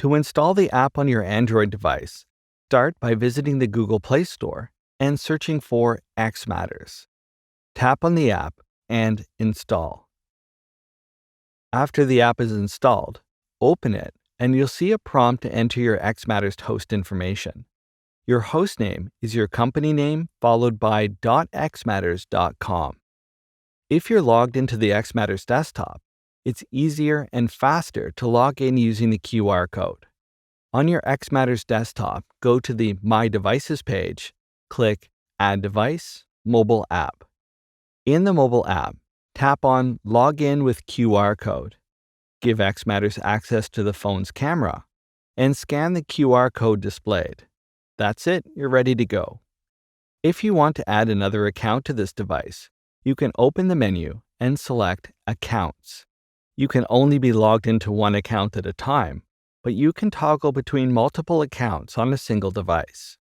To install the app on your Android device, start by visiting the Google Play Store and searching for X Matters. Tap on the app and install. After the app is installed, open it and you'll see a prompt to enter your X Matters host information. Your host name is your company name followed by .xmatters.com. If you're logged into the X Matters desktop, it's easier and faster to log in using the QR code. On your X Matters desktop, go to the My Devices page, click Add Device, Mobile App. In the mobile app, tap on Login with QR code. Give X Matters access to the phone's camera, and scan the QR code displayed. That's it, you're ready to go. If you want to add another account to this device, you can open the menu and select Accounts. You can only be logged into one account at a time, but you can toggle between multiple accounts on a single device.